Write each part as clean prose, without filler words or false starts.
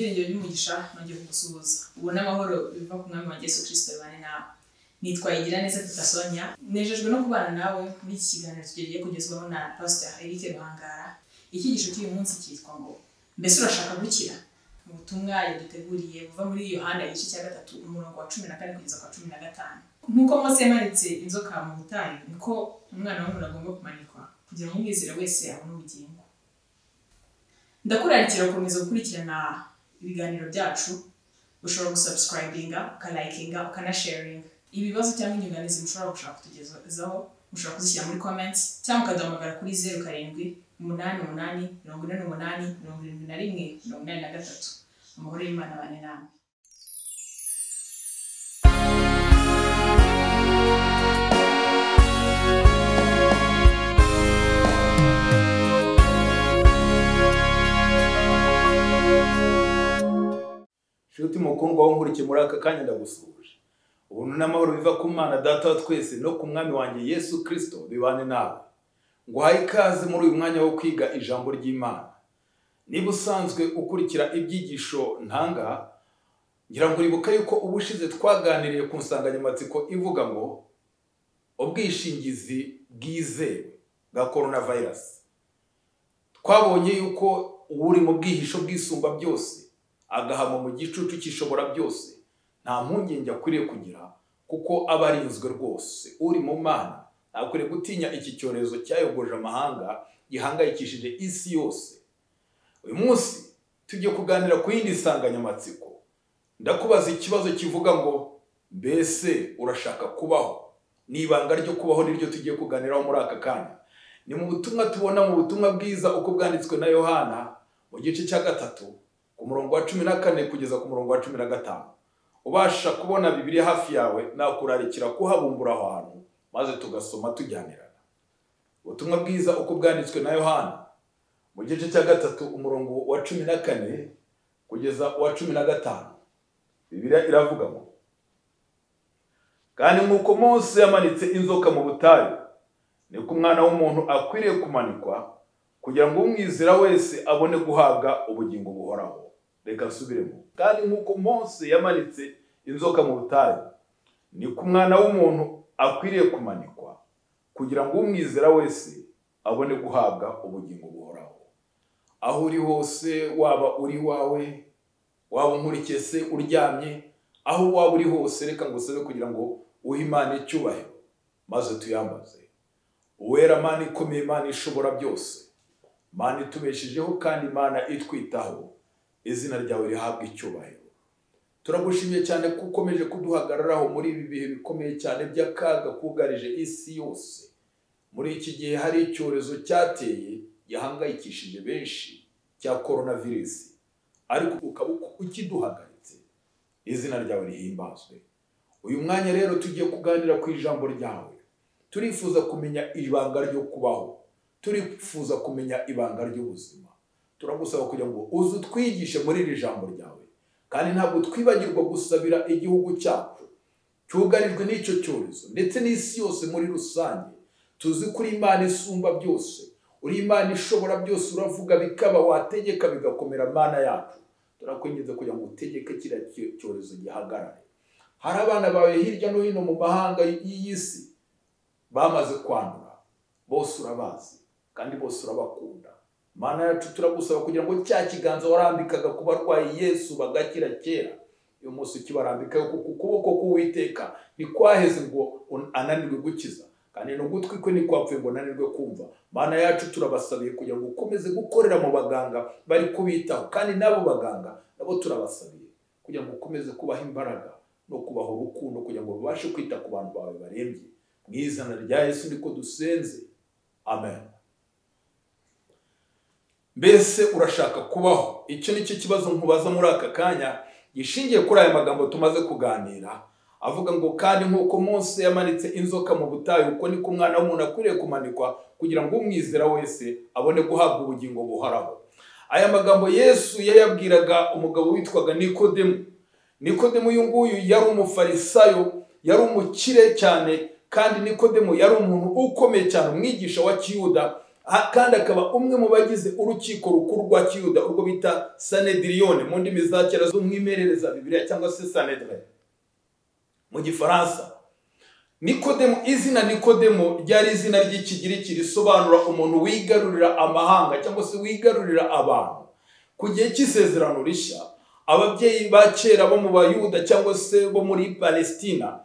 ibyiringiro by'umugisha nongeye kugusuhuza ubona amahoro biva ku mwami wa Yesu Kristo bane nawe nitwayigira neza tutasonya nejejwe no kubana nawe muri iki kiganiro tugiye kugezwaho na Pastor Eric Ruhangara. Icyigisho cy'uyu munsi cyitwa ngo mbese urashaka gukira. Ubutumwa yaduteguriye buva muri Yohana igice cya 3 umurongo wa 14 kugeza kwa 15. Nkuko Mose yamanitse inzoka mu butayu niko umwana w'umuntu agomba kumanikwa kugira ngo umwizera wese abone ubugingo. Ndakurarikira gukomeza gukurikirana ibiganiro byacu, ushobora gusubscribinga, ukalikinga, ukanasharinga. Ibibazo cyangwa inyunganizi mushobora gushaka kutugezaho, mushobora kuzishyira muri comments cyangwa ukaduhamagara kuri 07 88 48 71 83. Amahoro y'Imana bane namwe. Shuti mukundwa wo nkurikiye muri aka kanya ndagusuhuje. Ubuntu n'amahoro biva ku Mana Data wa twese no ku mwami wanjye Yesu Kristo bibane nawe. Nguhaye ikaze muri uyu mwanya wo kwiga ijambo ry'Imana. Niba usanzwe ukurikira ibyigisho ntanga, ngira ngo uribuka yuko ubushize twaganiriye ku nsanganyamatsiko ivuga ngo ubwishingizi bwizewe bwa coronavirus. Twabonye yuko uri mu bwihisho bwisumba byose, agahama mu gicucu cyishobora byose, nta mpungenge akwiriye kugira kuko abarinzwe rwose. Uri mu Mana akwiriye gutinya iki cyorezo cyayogoje amahanga gihangayikishije isi yose. Uyu munsi tugiye kuganira ku yindi nsanganyamatsiko. Ndakubaza ikibazo kivuga ngo mbese urashaka kubaho. N'ibanga ryo kubaho niryo tugiye kuganiraho muri aka kanya. Ni mu butumwa tubona mu butumwa bwiza uko bwanditswe na Yohana mu gice cya 3 ku murongo wa 14 kugeza ku murongo wa 15. Ubasha kubona Bibiliya hafi yawe nakurarikira kuhabumbura aho hantu maze tugasoma tujyanirana. Ubutumwa bwiza uko bwanditswe na Yohana mu gice cya 3 umurongo wa 14 kugeza wa 15. Bibiliya iravuga ngo kandi nk'uko Mose yamanitse inzoka mu butayu niko umwana w'umuntu akwiriye kumanikwa kugira ngo umwizera wese abone guhabwa ubugingo buhoraho. Reka nsubiremo. Kandi nk'uko Mose yamanitse inzoka mu butayu niko umwana w'umuntu akwiriye kumanikwa kugira ngo umwizera wese abone guhabwa ubugingo buhoraho. Aho uri hose, waba uri wawe, waba nkurikiye se uryamye, aho waba uri hose, reka ngusabe kugira ngo uhe Imana icyubahiro maze tuyambaze. Uwera Mana ikomeye, Imana ishobora byose, Mana itubeshejeho kandi Imana itwitaho, izina ryawe rihabwa icyubahiro. Turagushimiye cyane ko ukomeje kuduhagararaho muri ibi bihe bikomeye cyane by'akaga kugarije isi yose. Muri iki gihe hari icyorezo cyateye gihangayikishije benshi cya coronavirus, ariko ukaba ukiduhagaritse. Izina ryawe rihimbazwe. Uyu mwanya rero tugiye kuganira ku ijambo ryawe. Turifuza kumenya ibanga ryo kubaho, turifuza kumenya ibanga ry'ubuzima. Turagusaba kugira ngo uzu twigishe muri iri jambo ryawe, kandi ntabwo twibagirwa gusabira igihugu cyacu cyugarijwe n'icyo cyorezo ndetse n'isi yose muri rusange. Tuzi kuri Imana isumba byose, uri Imana ishobora byose, uravuga bikaba, wategeka bigakomera. Mana yacu turakwinginze kugira ngo utegeke kiriya cyorezo gihagarare. Hari abana bawe hirya no hino mu mahanga y'isi bamaze kwandura, bose urabazi kandi bose urabakunda. Mana yacu turagusaba kugira ngo cya kiganza warambikaga ku barwayi Yesu bagakira kera, uyu munsi kibarambika ku kuboko k'Uwiteka ntikwaheze ngo ananirwe gukiza, kandi no gutwi kwe ntikwapfuye ngo ananirwe kumva. Mana yacu turabasabiye kugira ngo ukomeze gukorera mu baganga bari kubitaho, kandi nabo baganga nabo turabasabiye kugira ngo ukomeze kubaha imbaraga no kubaha urukundo kugira ngo babashe kwita ku bantu bawe barembye. Mu izina rya Yesu niko dusenze, amen. Mbese urashaka kubaho? Icyo nicyo kibazo nkubaza muri aka kanya gishingiye kuri aya magambo tumaze kuganira, avuga ngo kandi nk'uko Mose yamanitse inzoka mu butayu uko niko umwana w'umuntu akwiriye kumanikwa kugira ngo umwizera wese abone guhabwa ubugingo buhoraho. Aya magambo Yesu yayabwiraga umugabo witwaga Nikodemu. Nikodemu uyu nguyu yari umufarisayo, yari umukire cyane, kandi Nikodemu yari umuntu ukomeye cyane, umwigisha wa Kiyuda, kandi akaba umwe mu bagize urukiko rukuru rwa Kiyuda urwo bita Sanhedrion mu ndimi za kera z'umwimerere za Bibiliya cyangwa se Sanhedrin mu Gifaransa. Nikodemo, izina Nikodemo ryari izina ry'ikigiriki risobanura umuntu wigarurira amahanga cyangwa se wigarurira abantu. Ku gihe cy'isezerano rishya, ababyeyi ba kera bo mu Bayuda cyangwa se bo muri Palestina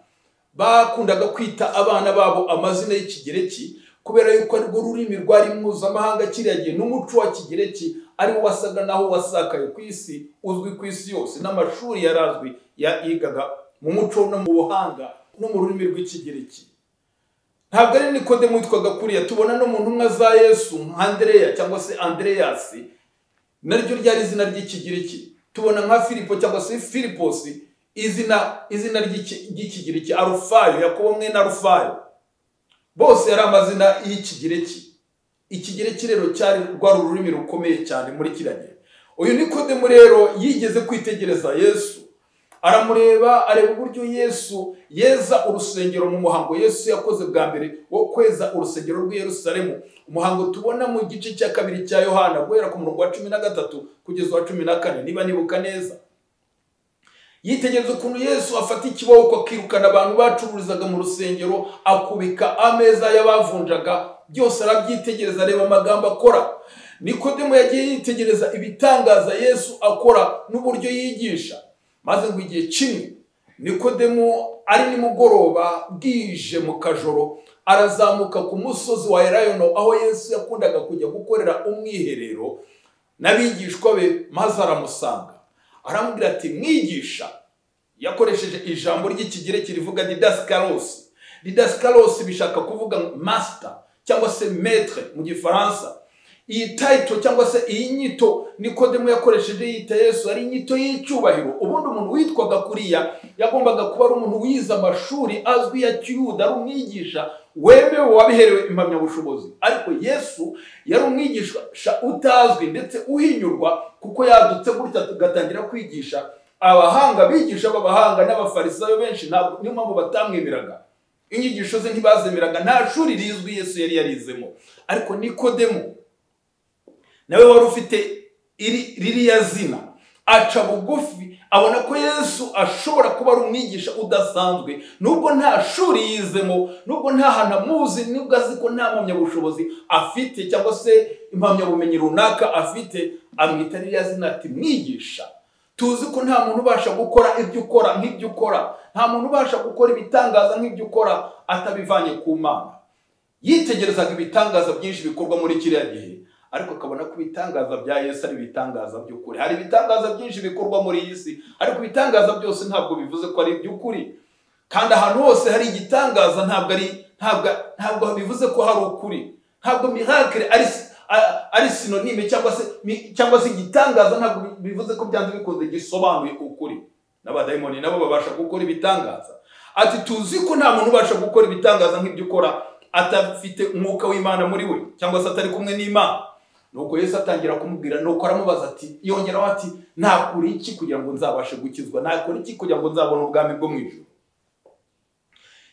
bakundaga kwita abana babo amazina y'ikigiriki kubera yuko arwo rurimi rwari mpuzamahanga kiriya gihe, n'umuco wa kigiriki ari wo wasaga naho wasakaye ku isi, uzwi ku isi yose, n'amashuri yarazwi yigaga mu muco no mu buhanga no mu rurimi rw'ikigiriki. Ntabwo ari Nikodemo witwaga kuriya, tubona no mu ntumwa za Yesu nka Andreya cyangwa se Andreas, naryo ryari izina ry'ikigiriki. Tubona nka Filipo cyangwa se Filipos, izina ry'ikigiriki. Arufayo, Yakobo mwene Arufayo, bose yari amazina y'ikigiriki. Ikigiriki rero cyari rwari ururimi rukomeye cyane muri kiriya gihe. Uyu Nikodemo rero yigeze kwitegereza Yesu, aramureba, areba uburyo Yesu yeza urusengero mu muhango Yesu yakoze bwa mbere wo kweza urusengero rw'i Yerusalemu, umuhango tubona mu gice cya 2 cya Yohana guhera ku murongo wa 13 kugeza wa 14 niba nibuka neza. Yitegereza ukuntu Yesu afata ikiboko akirukana abantu bacururizaga mu rusengero, akubika ameza y'abavunjaga, byose arabyitegereza, areba amagambo akora. Nikodemo yagiye yitegereza ibitangaza Yesu akora n'uburyo yigisha. Maze ngo igihe kimwe Nikodemo ari nimugoroba bwije mu kajoro, arazamuka ku musozi wa Elayono aho Yesu yakundaga kujya gukorera umwiherero n'abigishwa be, maze aramusanga. Aramubwira ati, mwigisha. Yakoresheje ijambo ry'ikigiriki rivuga didaskalos. Didaskalos bishaka kuvuga master cyangwa se maître mu Gifaransa. Iyi title cyangwa se iyi nyito Nikodemo yakoresheje yita Yesu ari inyito y'icyubahiro. Ubundi umuntu witwaga kuriya yagombaga kuba ari umuntu wize amashuri azwi ya Kiyuda, ari umwigisha wemewe wabiherewe impamyabushobozi. Ariko Yesu yari umwigisha utazwi ndetse uhinyurwa, kuko yadutse gutya tugatangira kwigisha. Abahanga bigisha b'abahanga n'abafarisayo benshi ntabwo niyo mpamvu batamwemeraga, inyigisho ze ntibazemeraga, nta shuri rizwi Yesu yari yarizemo. Ariko Nikodemo nawe wari ufite ririya zina, aca bugufi, abona ko Yesu ashobora kuba ari umwigisha udasanzwe, nubwo nta shuri yizemo, nubwo nta hantu amuzi, nubwo azi ko nta mpamyabushobozi afite cyangwa se impamyabumenyi runaka afite, amwita ririya zina ati mwigisha. Tuzi ko nta muntu ubasha gukora ibyo ukora nk'ibyo ukora, nta muntu ubasha gukora ibitangaza nk'ibyo ukora atabivanye ku Mana. Yitegerezaga ibitangaza byinshi bikorwa muri kiriya gihe, ariko akabona ko ibitangaza bya Yesu ari ibitangaza by'ukuri. Hari ibitangaza byinshi bikorwa muri iyi si, ariko ibitangaza byose ntabwo bivuze ko ari iby'ukuri. Kandi ahantu hose hari igitangaza ntabwo bivuze ko hari ukuri. Ntabwo miracle ari synonyme cyangwa se igitangaza ntabwo bivuze ko byanze bikunze gisobanuye ukuri. N'abadayimoni nabo babasha gukora ibitangaza. Ati tuzi ko nta muntu ubasha gukora ibitangaza nk'ibyo ukora atafite umwuka w'Imana muri we, cyangwa se atari kumwe n'Imana. Nuko Yesu atangira kumubwira, nuko aramubaza ati, yongeraho ati, nakora iki kugira ngo nzabashe gukizwa? Nakora iki kugira ngo nzabone ubwami bwo mu ijuru?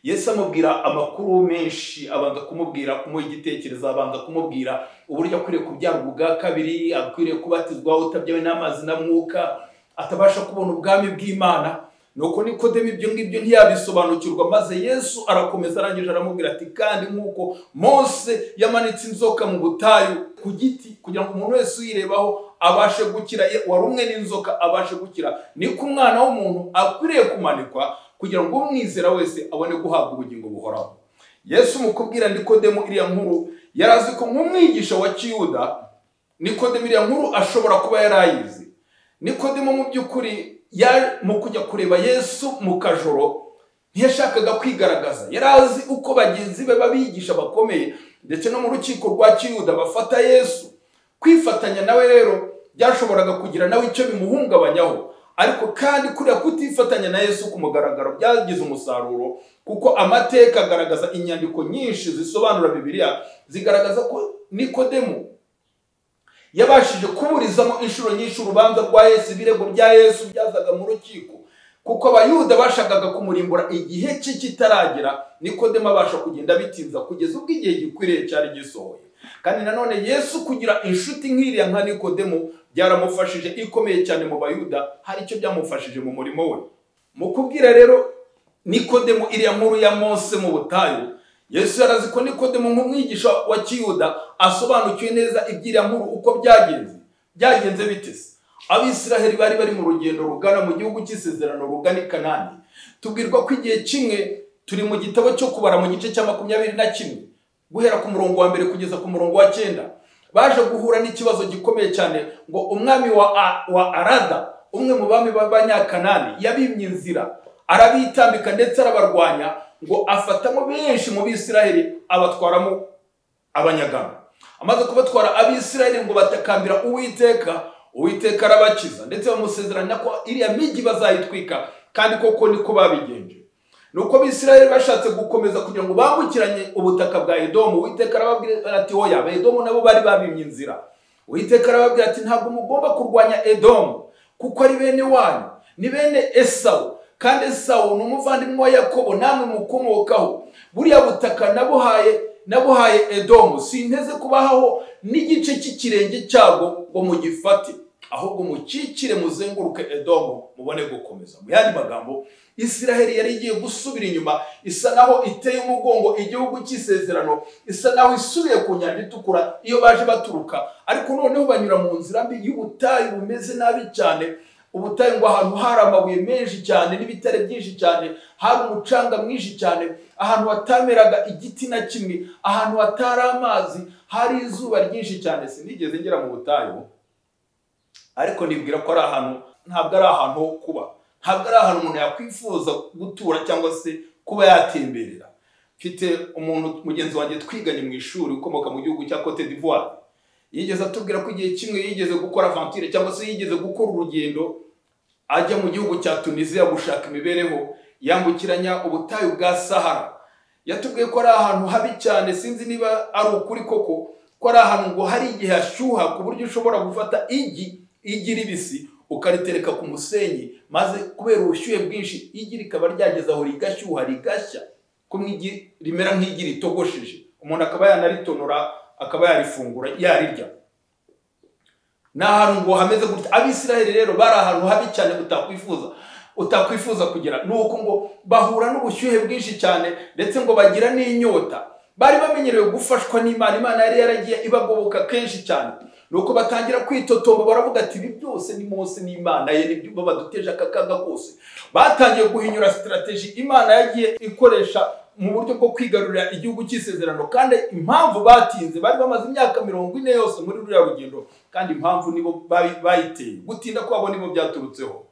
Yesu amubwira amakuru menshi, abanza kumubwira, kumuha igitekerezo, abanza kumubwira uburyo akwiriye kubyara ubwa kabiri, akwiriye kubatizwa utabyawe n'amazi na mwuka, atabasha kubona ubwami bw'Imana. Nuko Nikodemo ibyo ngibyo ntiyabisobanukirwa, maze Yesu arakomeza, arangije aramubwira ati, kandi nk'uko Mose yamanitse inzoka mu butayu ku giti kugira ngo umuntu wese uyirebaho abashe gukira, warumwe n'inzoka abashe gukira, niko Umwana w'umuntu akwiriye kumanikwa kugira ngo umwizera wese abone guhabwa ubugingo buhoraho. Yesu mu kubwira Nikodemo iriya nkuru, yarazi ko nk'umwigisha wa Kiyuda Nikodemo iriya nkuru ashobora kuba yarayizi. Nikodemo mu by'ukuri mu kujya kureba Yesu mu kajoro ntiyashakaga kwigaragaza. Yarazi uko bagenzi be babigisha bakomeye ndetse no mu rukiko rwa Kiyuda bafata Yesu. Kwifatanya nawe rero byashoboraga kugira nawe icyo bimuhungabanyaho, ariko kandi kuriya kutifatanya na Yesu ku mugaragaro byagize umusaruro, kuko amateka agaragaza, inyandiko nyinshi zisobanura Bibiliya zigaragaza ko Nikodemo yabashije kuburizamo inshuro nyinshi urubanza rwa Yesu, ibirego bya Yesu byazaga mu rukiko, kuko Abayuda bashakaga kumurimbura igihe cye kitaragera. Nikodemo abasha kugenda bitinza kugeza ubwo igihe gikwiriye cyari gisohoye. kandi nanone Yesu kugira inshuti nk'iriya nka Nikodemo byaramufashije ikomeye cyane mu Bayuda, hari icyo byamufashije mu murimo we. Mu kubwira rero Nikodemo iriya nkuru ya Mose mu butayu, Yesu yarazi ko Nikodemo nk'umwigisha wa Kiyuda asobanukiwe neza iby'iriya nkuru uko byagenze bite se. Abisiraheli bari bari mu rugendo rugana mu gihugu cy'isezerano rugana i Kanani. Tubwirwa ko igihe kimwe turi mu gitabo cyo kubara mu gice cya 21 guhera ku murongo wa mbere kugeza ku murongo wa 9, baje guhura n'ikibazo gikomeye cyane ngo umwami wa Arada, umwe mu bami b'Abanyakanani, yabimye inzira arabitambika ndetse arabarwanya, ngo afatamo benshi mu Bisiraheli abatwaramo abanyagano. Amaze kubatwara Abisiraheli ngo batakambira Uwiteka arabakiza ndetse bamusezeranya ko iriya migi bazayitwika, kandi koko niko babigenje. Nuko Abisiraheli bashatse gukomeza kugira ngo bambukiranye ubutaka bwa Edomu, Uwiteka arababwira ati oya, Edomu nabo bari babimye inzira. Uwiteka arababwira ati ntabwo mugomba kurwanya Edomu kuko ari bene wanyu, ni bene Esawu, kandi Esawu ni umuvandimwe wa Yakobo namwe mukomokaho. Buriya butaka nabuhaye Edomu, sinteze kubahaho n'igice cy'ikirenge cyabwo ngo mugifate, ahubwo mukikire muzenguruke Edomu mubone gukomeza. Mu yandi magambo, Isiraheli yari igiye gusubira inyuma, isa naho iteye umugongo igihugu cy'isezerano, isa naho isubiye ku Nyanja Itukura iyo baje baturuka, ariko noneho banyura mu nzira mbi y'ubutayu bumeze nabi cyane. Ubutayu ngo ahantu hari amabuye menshi cyane n'ibitare byinshi cyane, hari umucanga mwinshi cyane, ahantu hatameraga igiti na kimwe, ahantu hatari amazi, hari izuba ryinshi cyane. Sinigeze ngera mu butayu, ariko nibwira ko ari ahantu, ntabwo ari ahantu ho kuba, ntabwo ari ahantu umuntu yakwifuza gutura cyangwa se kuba yatemberera. Mfite umuntu mugenzi wanjye twiganye mu ishuri ukomoka mu gihugu cya Cote d'Ivoire, yigeze atubwira ko igihe kimwe yigeze gukora aventure cyangwa se yigeze gukora urugendo ajya mu gihugu cya Tunisia gushaka imibereho, yambukiranya ubutayu bwa Sahara. Yatubwiye ko ari ahantu habi cyane, sinzi niba ari ukuri koko, ko ari ahantu ngo hari igihe hashyuha ku buryo ushobora gufata igi ribisi ukaritereka ku musenyi, maze kubera ubushyuhe bwinshi igi rikaba ryageza aho rigashyuha rigashya, kumwe igi rimera nk'igi ritogosheje, umuntu akaba yanaritonora akaba yarifungura yarirya. N'ahantu ngo hameze gutya. Abisiraheli rero bari ahantu habi cyane utakwifuza kugera. Nuko ngo bahura n'ubushyuhe bwinshi cyane ndetse ngo bagira n'inyota. Bari bamenyerewe gufashwa n'Imana, Imana yari yaragiye ibagoboka kenshi cyane. Nuko batangira kwitotomba, baravuga ati ibi byose ni Mose n'Imana ye nibyo baduteje aka kaga kose. Batangiye guhinyura strategy Imana yagiye ikoresha mu buryo bwo kwigarurira igihugu cy'isezerano, kandi impamvu batinze, bari bamaze imyaka 40 yose muri ruriya rugendo, kandi impamvu nibo bayiteye, gutinda kwabo nibo byaturutseho.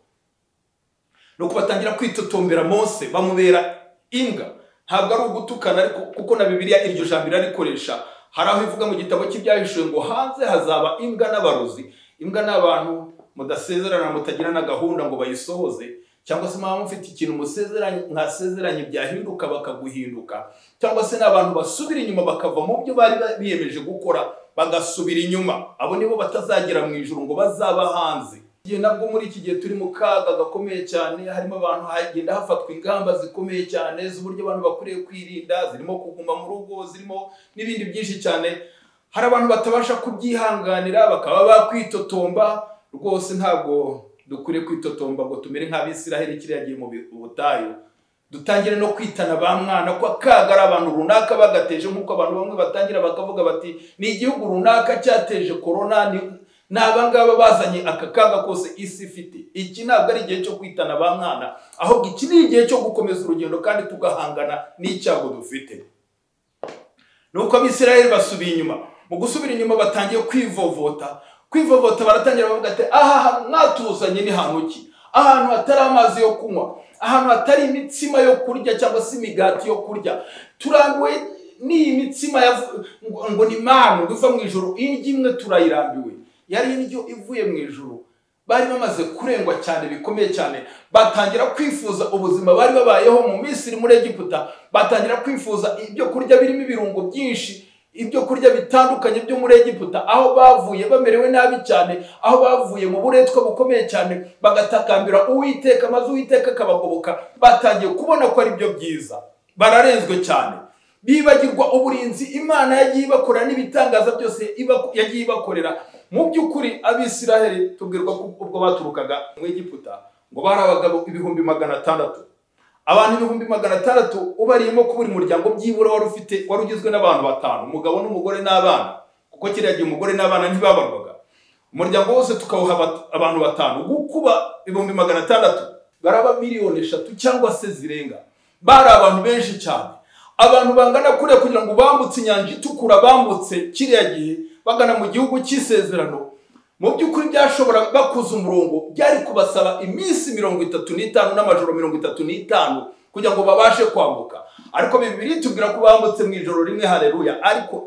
Nuko batangira kwitotombera Mose, bamubera imbwa. Ntabwo ari ugutukana, ariko kuko na Bibiliya iryo jambo irarikoresha. Hari aho ivuga mu gitabo cy'Ibyahishuwe ngo hanze hazaba imbwa n'abarozi. Imbwa n'abantu mudasezerana, mutagira na gahunda ngo bayisohoze, cyangwa se mwaba mufite ikintu mwasezeranye byahinduka bakaguhinduka, cyangwa se n'abantu basubira inyuma bakava mu byo bari biyemeje gukora bagasubira inyuma. Abo nibo batazagera mu ijuru ngo bazaba hanze. Igihe nabwo muri iki gihe turi mu kaga gakomeye cyane, harimo abantu hagenda hafatwa ingamba zikomeye cyane z'uburyo abantu bakwiriye kwirinda, zirimo kuguma mu rugo, zirimo n'ibindi byinshi cyane. Hari abantu batabasha kubyihanganira bakaba bakwitotomba. Rwose ntabwo dukwiriye kwitotomba ngo tumere nk'Abisiraheli kiriya gihe mu butayu, dutangire no kwitana ba mwana ko akaga ari abantu runaka bagateje, nk'uko abantu bamwe batangira bakavuga bati ni igihugu runaka cyateje corona, n'abangaba bazanye aka kaga kose isi ifite. Iki ntabwo ari igihe cyo kwitana ba mwana, ahubwo iki ni igihe cyo gukomeza urugendo kandi tugahangana n'icyago dufite. Nuko Abisiraheli basubiye inyuma. Mu gusubira inyuma batangiye kwivovota, baratangira bavuga ati aha mwatuzanye ni hantu ki? Ahantu hatari amazi yo kunywa, ahantu hatari imitsima yo kurya cyangwa se imigati yo kurya, turambiwe n'iyi mitsima ngo ni manu iva mu ijuru, indyo imwe turayirambiwe. Yari indyo ivuye mu ijuru. Bari bamaze kurengwa cyane bikomeye cyane, batangira kwifuza ubuzima bari babayeho mu Misiri muri Egiputa, batangira kwifuza ibyo kurya birimo ibirungo byinshi, ibyo kurya bitandukanye byo muri Egiputa, aho bavuye bamerewe nabi cyane, aho bavuye mu buretwa bukomeye cyane, bagatakambira Uwiteka maze Uwiteka akabagoboka. Batangiye kubona ko ari byo byiza, bararenzwe cyane. bibagirwa uburinzi Imana yagiye ibakorera n'ibitangaza byose yagiye ibakorera. Mu by'ukuri Abisiraheli tubwirwa ko ubwo baturukaga mu Egiputa ngo bari abagabo 600,000. Abantu 600,000 ubariyemo ku buri muryango byibura wari ugizwe n'abantu 5, umugabo n'umugore n'abana, kuko kiriya gihe umugore n'abana ntibabarwaga. Umuryango wose tukawuha abantu 5, gukuba 600,000 baraba miliyoni 3 cyangwa se zirenga. Bari abantu benshi cyane, abantu bangana kure kugira ngo bambutse inyanja itukura, bambutse kiriya gihe bagana mu gihugu cy'isezerano. Mu by'ukuri byashobora bakuza umurongo, byari kubasaba iminsi 35 n'amajoro 35 kugira ngo babashe kwambuka. Ariko Bibiliya tubwira ko bambutse mu ijoro rimwe. Haleluya. Ariko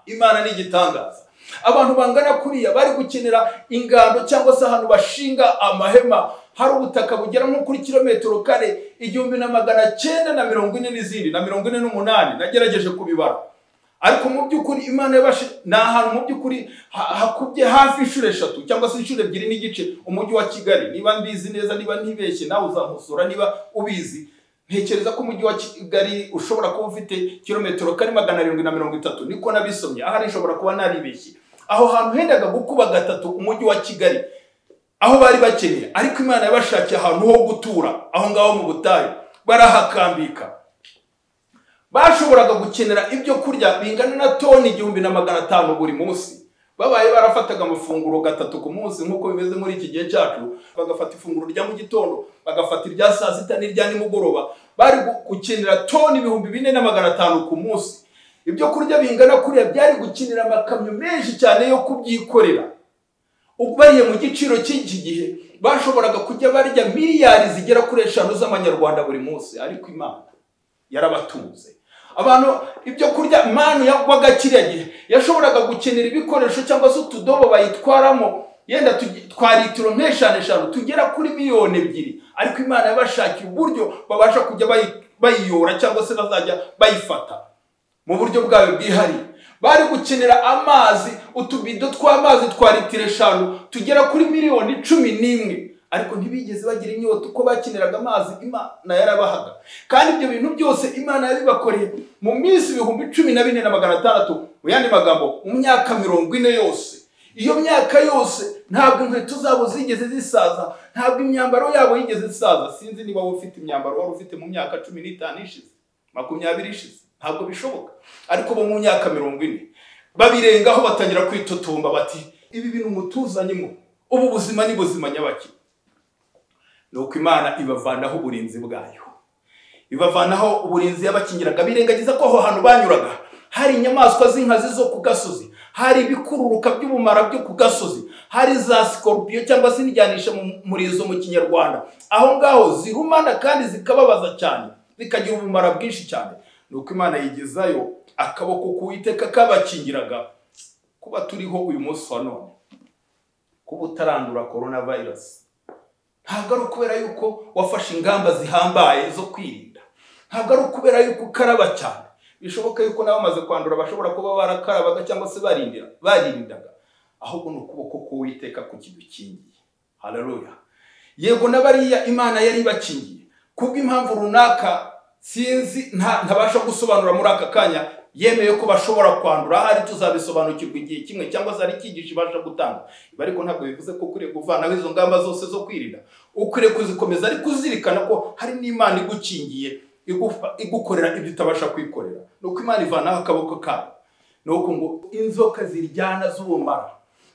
Imana ni igitangaza. Abantu bangana kuriya bari gukenera ingando cyangwa se ahantu bashinga amahema, hari ubutaka bugera nko kuri kilometero kare 1940 n'izindi na 48 nagerageje kubibara. Ariko mu by'ukuri Imana yabashe n'ahantu mu by'ukuri hakubye hafi inshuro 3 cyangwa se inshuro 2 n'igice umujyi wa Kigali. Niba mbizi neza, niba ntibeshye nawe uzamusura niba ubizi. Ntekereza ko umujyi wa Kigali ushobora kuba ufite kilometero kare 730, niko nabisomye. Ahari nshobora kuba naribeshye. Aho hantu hendaga gukuba 3 umujyi wa Kigali, aho bari bakeneye. Ariko Imana yabashakiye ahantu ho gutura aho ngaho mu butayu, barahakambika. Bashoboraga gukenera ibyo kurya bingana na toni 1,500 buri munsi. Babaye barafataga amafunguro 3 ku munsi nk'uko bimeze muri iki gihe cyacu. Bagafata ifunguro rya mu gitondo, bagafata irya saa sita n'irya nimugoroba. Bari gukenera toni 4,500 ku munsi. Ibyo kurya bingana kuriya byari gukenera amakamyo menshi cyane yo kubyikorera. Ubariye mu giciro cy'iki gihe bashoboraga kujya barya miliyari zigera kuri 5 z'amanyarwanda buri munsi. Ariko Imana yarabatunze. Abantu ibyo kurya manu yagwaga kiriya gihe yashoboraga gukenera ibikoresho cyangwa se utudobo bayitwaramo yenda twa litiro 5 tugera kuri miliyoni 2. Ariko Imana yabashakiye uburyo babasha kujya bayiyora cyangwa se bazajya bayifata mu buryo bwayo bwihariye. Bari gukenera amazi, utubido tw'amazi twa litiro 5 tugera kuri miliyoni 11. Ariko ntibigeze bagira inyota uko bakeneraga amazi. Imana yarabahaga. Kandi ibyo bintu byose Imana yabibakoreye mu minsi 14,600. Mu yandi magambo mu myaka 40 yose. Iyo myaka yose ntabwo inkweto zabo zigeze zisaza, ntabwo imyambaro yabo yigeze zisaza. Sinzi niba wowe ufite imyambaro wari ufite mu myaka 15 ishize, 20 ishize. Ntabwo bishoboka. Ariko bo mu myaka 40 babirengaho batangira kwitotomba bati ibi bintu mutuzanyemo, ubu buzima ni buzima nyabaki. Nuko Imana ibavanaho uburinzi bwayo, ibavanaho uburinzi yabakingiraga. Birengagiza ko aho hantu banyuraga hari inyamaswa z'inkazi zo ku gasozi, hari ibikururuka by'ubumara byo ku gasozi, hari za scorpion cyangwa se n'ijyanisha murizo mu Kinyarwanda. Aho ngaho zirumana kandi zikababaza cyane, zikagira ubumara bwinshi cyane. Nuko Imana yigezayo akaboko k'Uwiteka kabakingiraga. Kuba turiho uyu munsi wa none, kuba utarandura coronavirus, ntabwo ari ukubera yuko wafashe ingamba zihambaye zo kwirinda, ntabwo ari ukubera yuko ukaraba cyane. Bishoboka yuko n'abamaze kwandura bashobora kuba barakarabaga cyangwa se barindaga. Ahubwo ni ukuboko k'Uwiteka kukidukingiye. Haleluya. Yego n'abariya Imana yari bakingiye kubw'impamvu runaka sinzi ntabasha gusobanura muri aka kanya. Yemeye ko bashobora kwandura, hari tuzabisobanukirwa igihe kimwe cyangwa se ari cyigisha ibasha gutanga. Ariko ntabwo bivuze ko ukwiye kuvanaho izo ngamba zose zo kwirinda. Ukwiye kuzikomeza ariko uzirikana ko hari n'Imana igukingiye, igukorera ibyo utabasha kwikorera. Nuko Imana ivanaho akaboko kayo. Nuko ngo inzoka ziryana z'ubumara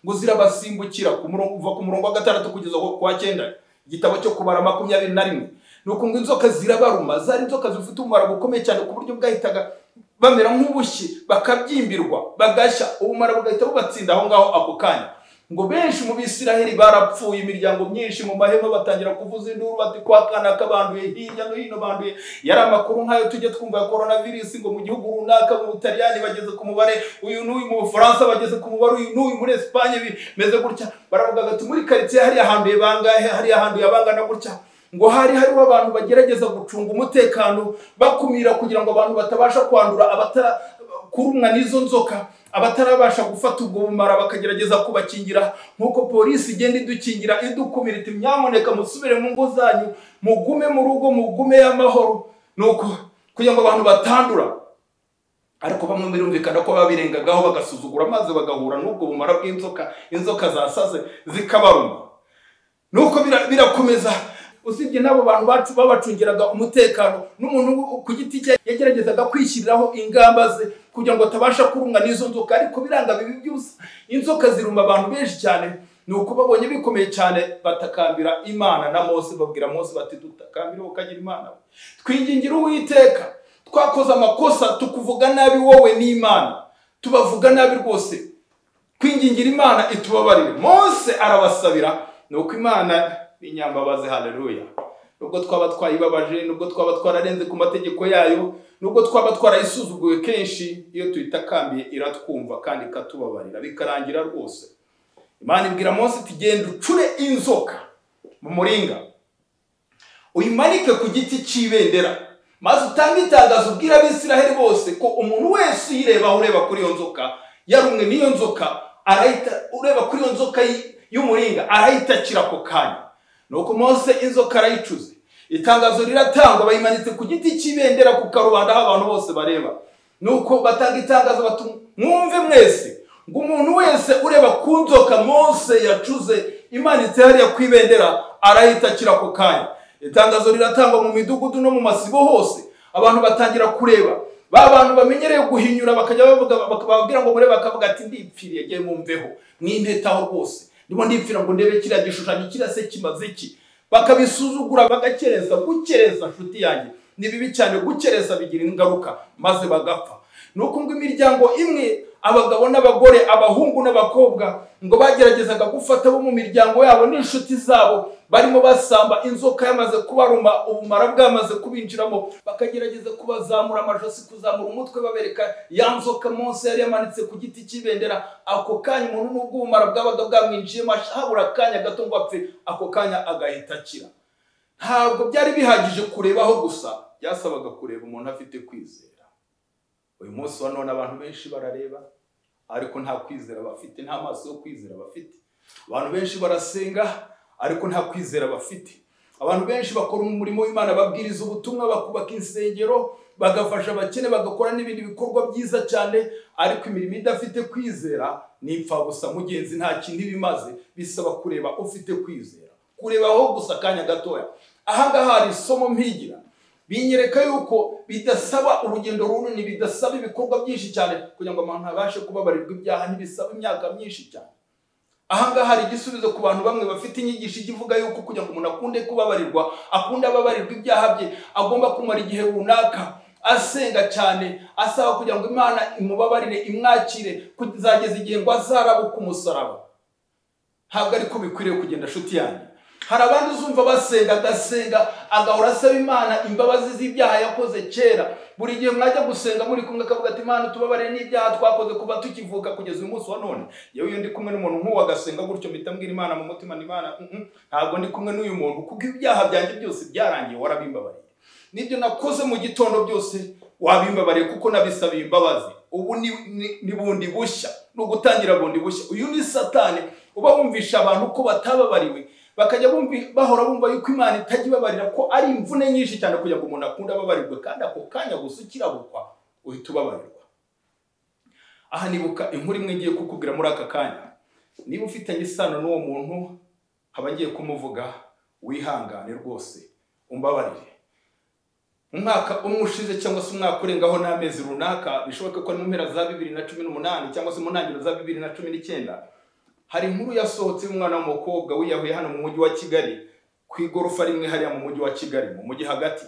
ngo zirabasimbukira ku murongo uva ku murongo wa 6 kugeza kwa 9, igitabo cyo kubara 21. Nuko ngo inzoka zirabaruma, zari inzoka zifite umumaro bukomeye cyane ku buryo bwahitaga bamera nk'ubushyi, bakabyimbirwa, bagashya, ubumara bugahita bubatsinda aho ngaho ako kanya. Ngo benshi mu Bisiraheli barapfuye, imiryango myinshi mu mahema batangira kuvuza induru bati kwa kana kabanduye, hirya no hino banduye. Yari amakuru nk'ayo tujye twumva ya coronavirus ngo mu gihugu runaka mu Butaliyani bageze ku mubare uyu n'uyu, mu Bufaransa bageze ku mubare uyu n'uyu, muri Espagne bimeze gutya. Baravuga ati muri quartier hari ahanduye bangahe, hari ahanduye abangana gutya. Ngo hariho abantu bagerageza gucunga umutekano bakumira kugira ngo abantu batabasha kwandura, abatara kurumwa n'izo nzoka, abatarabasha gufata ubwo bumara bakagerageza kubakingira. Nkuko polisi igenda idukingira idukumira iti nyamuneka musubire mu ngo zanyu, mugume mu rugo, mugume y'amahoro. Nuko kugira ngo abantu batandura. ariko bamwe birumvikana ko babirengagaho bagasuzugura maze bagahura n'ubwo bumara bw'inzoka, inzoka zasaze zikabaruma. Nuko birakomeza. Usibye nabo bantu bacu babacungiraga umutekano, n'umuntu ku giti cye yageragezaga kwishyiriraho ingamba ze kugira ngo atabasha kurumwa n'izo nzoka, ariko biranga bibi byose. Inzoka ziruma abantu benshi cyane. Nuko babonye bikomeye cyane batakambira Imana, na Mose babwira Mose bati dutakambira ukagira Imana, twingingira Uwiteka, twakoze amakosa tukuvuga nabi wowe n'Imana, tubavuga nabi rwose, twingingira Imana itubabarire. Mose arabasabira, nuko Imana inyambabazi, haleluya. Nubwo twaba twayibabaje, nubwo twaba twararenze ku mategeko yayo, nubwo twaba twarayisuzuguye kenshi, iyo tuyitakambiye iratwumva kandi ikatubabarira bikarangira rwose. Imana ibwira Mose iti genda ucure inzoka mu muringa, uyimanike ku giti cy'ibendera, maze utange itangazo ubwira Abisiraheli bose ko umuntu wese uyireba ureba kuri iyo nzoka yarumwe n'iyo nzoka, arahita ureba kuri iyo nzoka y'umuringa arahita akira ako kanya. Nuko Mose inzoka arayicuze, itangazo riratangwa, bayimanitse ku giti cy'ibendera ku karubanda aho abantu bose bareba. Nuko batanga itangazo bati mwumve mwese ngo umuntu wese ureba ku nzoka Mose yacuze imanitse hariya ku ibendera arahita akira ako kanya. Itangazo riratangwa mu midugudu no mu masibo hose, abantu batangira kureba. Ba bantu bamenyereye guhinyura bakajya bavuga, bakababwira ngo murebe, bakavuga ati ndipfiriye, giye mumveho mwimpetaho rwose, ndimo ndipfira ngo ndebe kiriya gishushanyo kirase kimaze iki. Bakabisuzugura bagakereza. Gukereza nshuti yanjye ni bibi cyane, gukereza bigira ingaruka maze bagapfa. Nuko ngo imiryango imwe, abagabo n'abagore, abahungu n'abakobwa, ngo bageragezaga gufata bo mu miryango yabo n'inshuti zabo barimo basamba, inzoka yamaze kubaruma, ubumara bwamaze kubinjiramo, bakagerageza kubazamura amajosi, kuzamura umutwe babereka ya nzoka Mose yari yamanitse ku giti cy'ibendera. Ako kanya umuntu n'ubwo ubumara bwabaga bwamwinjiyemo, habura akanya gato ngo apfe, ako kanya agahita akira. Ntabwo byari bihagije kurebaho gusa, byasabaga kureba umuntu afite kwizera. Uyu munsi wa none abantu benshi barareba ariko nta kwizera bafite, nta maso yo kwizera bafite. Abantu benshi barasenga ariko nta kwizera bafite. Abantu benshi bakora umurimo w'Imana, babwiriza ubutumwa, bakubaka insengero, bagafasha abakene, bagakora n'ibindi bikorwa byiza cyane, ariko imirimo idafite kwizera ni impfabusa mugenzi, nta kindi bimaze. Bisaba kureba ufite kwizera, kurebaho gusa akanya gatoya. Aha ngaha hari isomo mpigira, binyereka yuko bidasaba urugendo runini, bidasaba ibikorwa byinshi cyane kugira ngo umuntu abashe kubabarirwa ibyaha, ntibisaba imyaka myinshi cyane. Aha ngaha hari igisubizo ku bantu bamwe bafite inyigisho ivuga yuko kugira ngo umuntu akunde kubabarirwa, akunde ababarirwa ibyaha bye, agomba kumara igihe runaka asenga cyane, asaba kugira ngo Imana imubabarire, imwakire, kuzageza igihe ngo azarabuka umusaraba. Ntabwo ariko bikwiriye kugenda nshuti yanjye. Hari abandi uzumva basenga, agasenga agahora asaba Imana imbabazi z'ibyaha yakoze kera. Buri gihe mwajya gusenga muri kumwe akavuga ati Imana tubabarire n'ibyaha twakoze kuva tukivuka kugeza uyu munsi wa none. Yewe iyo ndi kumwe n'umuntu nk'uwo agasenga gutyo, mpita mbwira Imana mu mutima, ni Imana ntabwo ndi kumwe n'uyu muntu kuko ibyaha byanjye byose byarangiye, warabimbabariye. Nibyo nakoze mu gitondo byose wabimbabariye kuko nabisabiye imbabazi. Ubu ni bundi bushya, no gutangira bundi bushya. Uyu ni Satani uba wumvisha abantu ko batababariwe, bakajya bahora bumva yuko Imana itajya ibabarira, ko ari imvune nyinshi cyane kugira ngo umuntu akunde ababarirwe, kandi ako kanya gusa ukirabukwa uhita ubabarirwa. Aha nibuka inkuru imwe ngiye kukubwira muri aka kanya. Niba ufitanye isano n'uwo muntu, haba ngiye kumuvuga, wihangane rwose umbabarire. Umwaka umushize cyangwa se umwaka urengaho n'amezi runaka, bishoboka ko mu mpera za 2018 cyangwa se mu ntangiriro za 2019, hari inkuru yasohotse y'umwana w'umukobwa wiyahuye hano mu mujyi wa Kigali, ku igorofa rimwe hariya mu mujyi wa Kigali, mu mujyi hagati.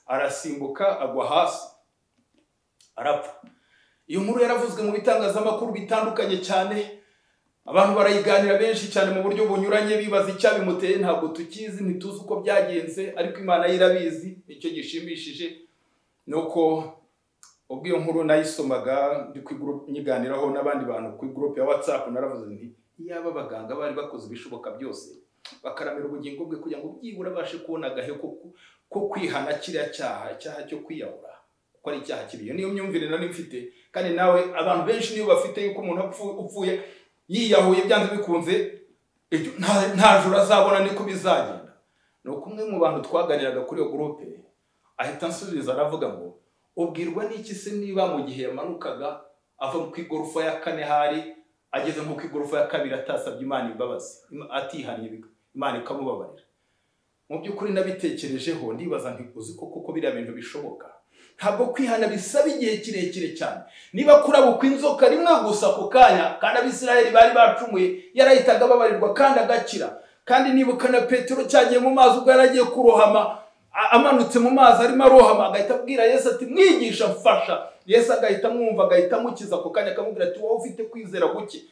Arasimbuka agwa hasi arapfa. Iyo nkuru yaravuzwe mu bitangazamakuru bitandukanye cyane, abantu barayiganira benshi cyane mu buryo bunyuranye, bibaza icyabimuteye. Ntabwo tukizi, ntituzi uko byagenze, ariko Imana yirabizi. Icyo gishimishije nuko ubwo iyo nkuru nayisomaga ndi ku group nyiganiraho n'abandi bantu ku group ya WhatsApp, naravuze nti yaba abaganga bari bakoze ibishoboka byose bakaramira ubugingo bwe kugira ngo byibura abashe kubona agahe ko kwihana kiriya cyaha cyo kwiyahura, kuko ari icyaha kibi. Iyo niyo myumvire nari mfite, kandi nawe abantu benshi niyo bafite yuko umuntu upfuye yiyahuye byanze bikunze nta juru azabona, niko bizagenda. Nuko umwe mu bantu twaganiraga kuri iyo groupe ahita ansubiza aravuga ngo ubwirwa n'iki se niba mu gihe yamanukaga ava ku igorofa ya 4 hari ageze nko ku igorofa ya 2 atasabye Imana imbabazi atihaniye Imana ikamubabarira? Mu by'ukuri nabitekerejeho ndibaza nti uzi koko biriya bintu bishoboka? Ntabwo kwihana bisaba igihe kirekire cyane. Niba kurabukwa inzoka rimwe gusa ku kanya kandi Abisirayeli bari bacumuye yarahitaga babarirwa kandi agakira. Kandi nibuka na Petero cyagiye mu mazi ubwo yaragiye kurohama, amanutse mu mazi arimo arohama agahita abwira Yesu ati mwigisha mfasha. Yesu agahita amwumva agahita amukiza ku kanya akamubwira ati wowe ufite kwizera guke.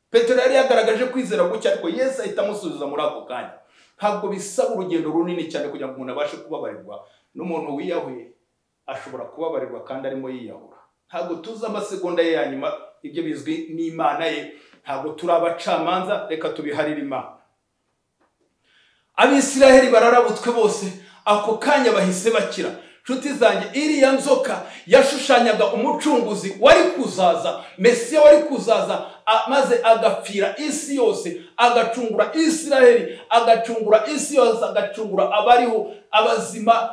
Petero yari yagaragaje kwizera guke ariko Yesu ahita amusubiza muri ako kanya. Ntabwo bisaba urugendo runini cyane kugira ngo umuntu abashe kubabarirwa. N'umuntu wiyahuye ashobora kubabarirwa kandi arimo yiyahura. Ntabwo tuzi amasegonda ye ya nyuma, ibyo bizwi n'Imana ye. Ntabwo turi abacamanza, reka tubiharire Imana. Abisirayeli bararabutswe bose, ako kanya bahise bakira. Nshuti zanjye, iriya nzoka yashushanyaga umucunguzi wari kuzaza, Mesiya wari kuzaza, maze agapfira isi yose, agacungura Isirayeli, agacungura isi yose, agacungura abariho, abazima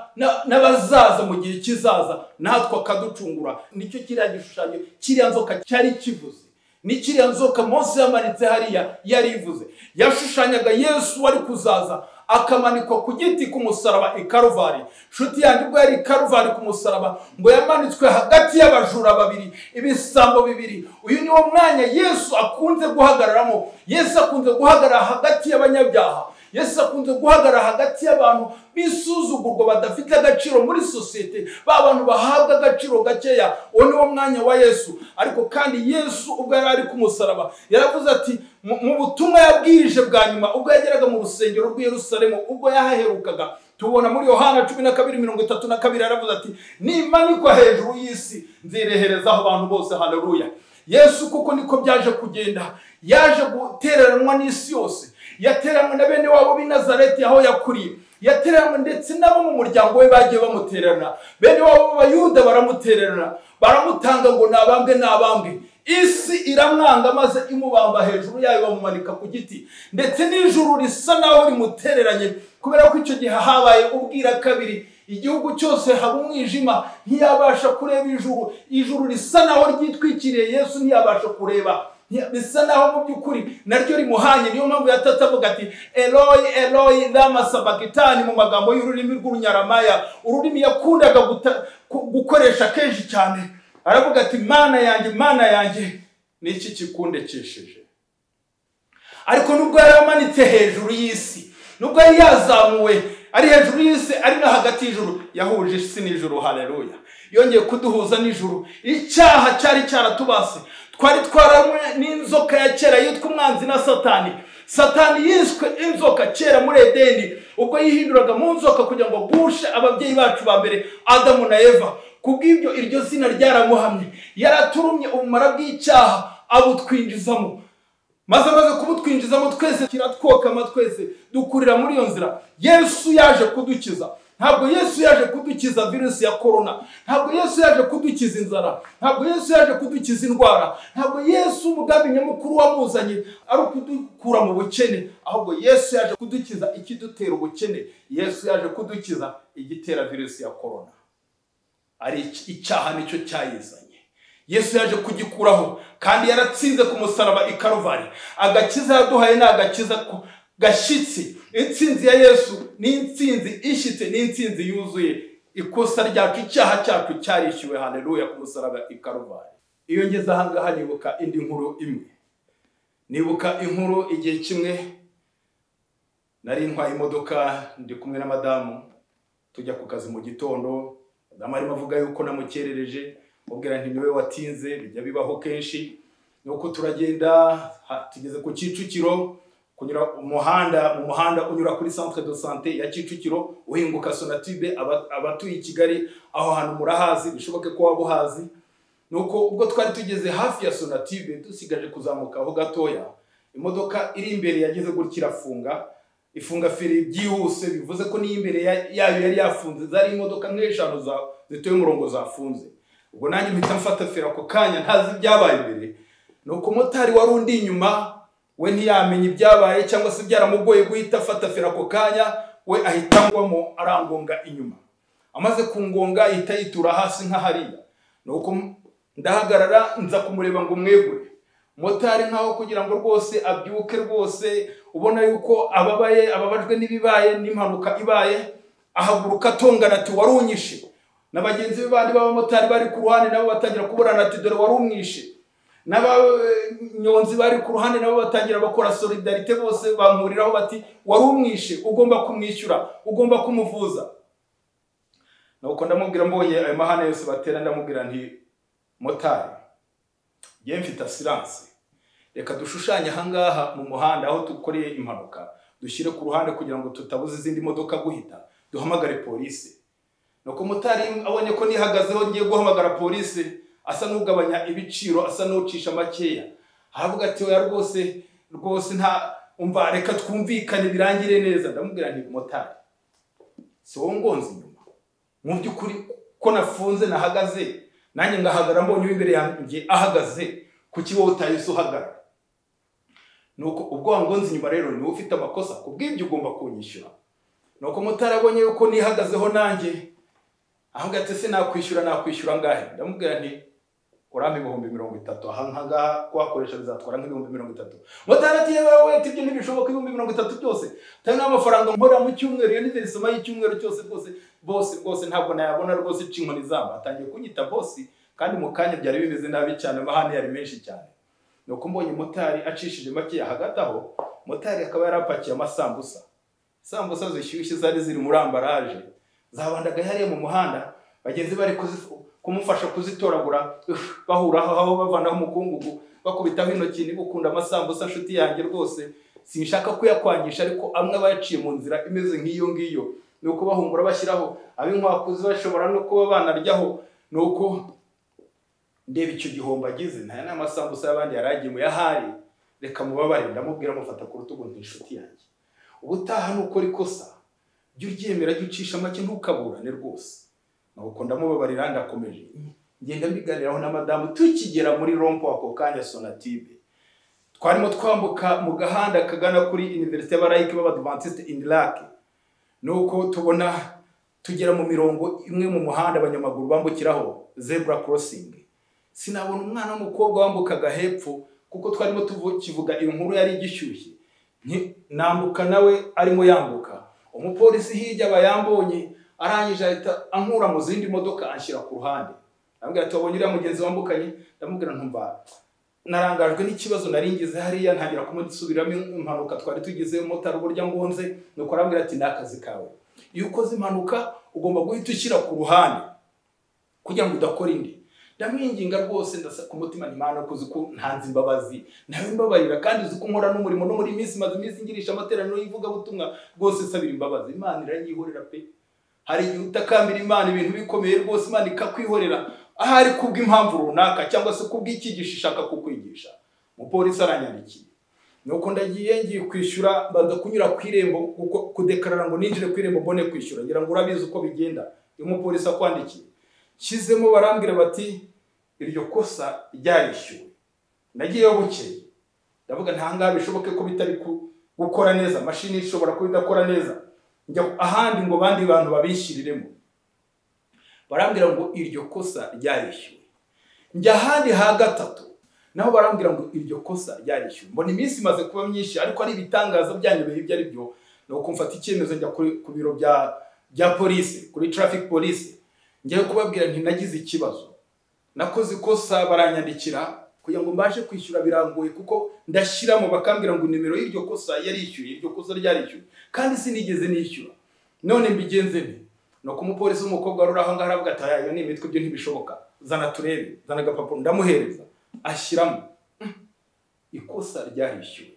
n'abazaza mu gihe kizaza, natwe akaducungura. Nicyo kiriya gishushanyo kiriya nzoka cyari kivuze. Ni kiriya nzoka Mose yamanitse hariya yarivuze. Yashushanyaga Yesu wari kuzaza, akamanikwa ku giti ku musaraba i Karuvari. Nshuti yanjye, ubwo yari Karuvari ku musaraba, ngo yamanitswe hagati y'abajura babiri, ibisambo bibiri. Uyu niwo mwanya Yesu akunze guhagararamo. Yesu akunze guhagarara hagati y'abanyabyaha. Yesu akunze guhagarara hagati y'abantu bisuzugurwa badafite agaciro muri sosiyete, ba bantu bahabwa agaciro gakeya. Uwo niwo mwanya wa Yesu. Ariko kandi Yesu ubwo yari ari ku musaraba yaravuze ati mu butumwa yabwirije bwa nyuma ubwo yageraga mu rusengero rw'i Yerusalemu, ubwo yahaherukaga, tubona muri Yohana 12:32 yaravuze ati nimanikwa hejuru y'isi nzireherezaho abantu bose. Haleluya. Yesu kuko niko byaje kugenda, yaje gutereranwa n'isi yose. Yateranwe na bene wabo b'i Nazareti aho yakuriye, yateranwe ndetse nabo mu muryango we bagiye bamutererana. Bene wabo b'Abayuda baramutererana, baramutanga ngo nabambwe. Isi iramwanga maze imubamba hejuru yayo bamumanika ku giti, ndetse n'ijuru risa naho rimutereranye, kubera ko icyo gihe habaye ubwira kabiri. Igihugu cyose haba umwijima, ntiyabasha kureba ijuru risa naho ryitwikiriye Yesu, ntiyabasha kureba, bisa naho mu by'ukuri naryo rimuhanye. Niyo mpamvu yatatavuga ati Eloi Eloi lama sabakitani, mu magambo y'ururimi rw'Urunyaramaya, ururimi yakundaga gukoresha kenshi cyane. Aravuga ati Mana yanjye niki kikundekesheje. Ariko nubwo yari amanitse hejuru y'isi, nubwo yari yazamuwe ari hejuru y'isi, ari no hagati y'ijuru, yahuje isi n'ijuru. Haleluya. Yongeye kuduhuza n'ijuru. Icyaha cyari cyaratubase, twari twaramwe n'inzoka ya kera yitwa umwanzi na Satani. Satani yiswe inzoka kera muri Edeni, ubwo yihinduraga mu nzoka kugira ngo agushe ababyeyi bacu ba mbere, Adamu na Eva. Kubw'ibyo iryo zina ryaramuhamye, yaraturumye ubumara bw'icyaha abutwinjizamo, maze kubutwinjizamo twese kiratwokama, twese dukurira muri iyo nzira. Yesu yaje kudukiza. Ntabwo Yesu yaje kudukiza virusi ya corona, ntabwo Yesu yaje kudukiza inzara, ntabwo Yesu yaje kudukiza indwara, ntabwo Yesu umugambi nyamukuru wamuzanye ari ukudukura mu bukene, ahubwo Yesu yaje kudukiza ikidutera ubukene. Yesu yaje kudukiza igitera virusi ya corona, ari icyaha nicyo cyayizanye. Yesu yaje kugikuraho kandi yaratsinze ku musaraba i Karuvari. Agakiza yaduhaye ni agakiza gashyitsi. Intsinzi ya Yesu ni intsinzi ishyitse, ni intsinzi yuzuye. Ikosa ryacu, icyaha cyacu cyarishyuwe. Haleluya. Ku musaraba i Karuvari. Iyo ngeze ahangaha nibuka indi nkuru imwe. Nibuka inkuru igihe kimwe nari ntwaye imodoka ndi kumwe na madamu, tujya ku kazi mu gitondo. Madamu arimo avuga yuko namukerereje, mubwira nti niwe watinze, bijya bibaho kenshi. Nuko turagenda tugeze ku Kicukiro, kunyura mu muhanda unyura kuri centre de santé ya Kicukiro, uhinguka Sonatube. Abatuye i Kigali aho hantu murahazi, bishoboke ko waba uhazi. Nuko ubwo twari tugeze hafi ya Sonatube, dusigaje kuzamuka aho gatoya, imodoka iri imbere yageze gutya ifunga feri byihuse, bivuze ko ni imbere yayo yari yafunze. Zari imodoka nk'eshanu zitoye umurongo zafunze. Ubwo nanjye mpita mfata feri ako kanya, ntazi ibyabaye imbere. Nuko motari wari undi inyuma, we ntiyamenye ibyabaye cyangwa se byaramugoye guhita afata feri ako kanya, we ahita ngwamo arangonga inyuma. amaze kungonga ihita yitura hasi nka hariya. Nuko ndahagarara nza kumureba ngo mwegure. Motari nkaho kugira ngo rwose abyuke rwose ubona yuko ababajwe n'ibibaye n'impanuka ibaye, ahaguruka tongana ati warunyishe. N'abagenzi be bandi b'abamotari bari ku ruhande nabo batangira kuburana ati dore warumwishe. N'abanyonzi bari ku ruhande nabo batangira bakora solidarite, bose bamuriraho bati warumwishe, ugomba kumwishyura, ugomba kumuvuza. Nuko ndamubwira mbonye ayo mahane yose batera, ndamubwira nti motari ye mfite assurance, reka dushushanye ahangaha mu muhanda aho tukoreye impanuka, dushyire ku ruhande kugira ngo tutabuze izindi modoka guhita, duhamagare polisi. Nuko motari abonye ko nihagazeho ngiye guhamagara polisi, asa n'ugabanya ibiciro, asa n'ucisha makeya, aravuga ati oya rwose nta umva, reka twumvikane birangire neza. Ndamubwira nti motari si wowe ngonze inyuma, mu by'ukuri ko nafunze nahagaze, nanjye ngahagara mbonye imbere yanjye ahagaze, kuki wowe utahise uhagarara? Nuko ubwo wangonze inyuma rero niwe ufite amakosa, kubw'ibyo ugomba kunyishyura. Nuko motari abonye yuko nihagazeho nanjye, avuga ati se nakwishyura ngahe? Ndamubwira nti urampe 30,000 ahangaha kwakoresha bizatwara nk'ibihumbi 30. Motari ati yewe ibyo ntibishoboka, 30,000 byose tari n'amafaranga nkora mu cyumweru, iyo niverisoma y'icyumweru cyose rwose ntabwo nayabona rwose, cinkoni zamba. Atangiye kunyita bosi, kandi mu kanya byari bimeze nabi cyane, amahane yari menshi cyane. Nuko mbonye motari acishije make hagati aho, motari akaba yarapakiye amasambusa, sambusa zishyushye zari ziri muri ambaraje, zabandaga hariya mu muhanda, bagenzi bari kumufasha kuzitoragura, bahuraho aho bavanaho umukungugu, bakubitaho intoki. Nibukunda amasambusa nshuti yanjye rwose, sinshaka kuyakwangisha, ariko amwe baciye mu nzira imeze nk'iyo ngiyo, nuko bahumura bashyiraho ab'inkwakuzi bashobora no kuba banaryaho. Nuko ndeba icyo gihombo agize, nta n'amasambusa y'abandi yaragiye mu yahari, reka mubabare. Ndamubwira mufata ku rutugu nti inshuti yanjye, ubutaha nukora ikosa jya uryemera, jya ucisha make, ntukaburane rwose. Nuko ndamubabarira, ndakomeje ngenda mbiganiraho na madamu. Tukigera muri rompo ako kanya Sonatube, twarimo twambuka mu gahanda kagana kuri Université y'Abarayike b'Abadventiste Indilake. Nuko tubona tugera mu mirongo imwe mu muhanda abanyamaguru bambukiraho, zebra crossing. Sinabona umwana w'umukobwa wambukaga hepfo, kuko twarimo tuvuga iyo nkuru yari igishyushye. Nambuka nawe arimo yambuka, umupolisi hirya bayambonye, arangije ahita ankura mu zindi modoka anshyira ku ruhande. Ambwira ati wabonye uriya mugenzi wambukanye? Ndamubwira ntumva, narangajwe n'ikibazo naringize hariya, ntangira kumusubiramo impanuka twari tugize, motari uburyo ngonze. Nuko arambwira ati nakazi kawe, iyo ukoze impanuka ugomba guhita ushyira ku ruhande kugira ngo udakora indi. Ndamwinginga rwose, ndasa ku mutima n'Imana kuzi ko ntanze imbabazi, nawe mbabarira, kandi uzi ko nkora n'umurimo no muri minsi maze iminsi ngirisha amateraniro yivuga butumwa, rwose sabira imbabazi. Imana iranyihorera pe. Hari igihe utakambira Imana ibintu bikomeye rwose, Imana ikakwihorera, ahari kubw'impamvu runaka cyangwa se kubw'icyigisho ishaka kukwigisha. Umupolisi aranyandikiye, nuko ngiye kwishyura, baza kunyura ku irembo, kudekarara ngo ninjire ku irembo mbone kwishyura. Ngira ngo urabizi uko bigenda iyo umupolisi akwandikiye. Kizemo barambwira bati iryo kosa ryarishyuwe. Nagiyeyo bukeye, ndavuga ntangaha bishoboke ko bitari gukora neza, mashini ishobora kuba idakora neza, njya ahandi ngo bandi bantu babishyiriremo. Barambwira ngo iryo kosa ryarishyuwe. Njya ahandi ha gatatu, naho barambwira ngo iryo kosa ryarishyuwe. Mbona iminsi imaze kuba myinshi, ariko ari ibitangaza byanyobeye ibyo ari byo. Nuko mfata icyemezo njya ku biro bya polisi, kuri traffic police, ngiye kubabwira nti nagize ikibazo, nakoze ikosa, baranyandikira kugira ngo mbashe kwishyura birangoye, kuko ndashyiramo bakambwira ngo nimero y'iryo kosa yarishyuye, iryo kosa ryarishyuye, kandi sinigeze nishyura. None mbigenze nte? Nuko umupolisi w'umukobwa ruri aho ngaho aravuga ati iyo ni imitwe, byo ntibishoboka, zana turebe. Zana agapapuro, ndamuhereza, ashyiramo ikosa ryarishyuwe.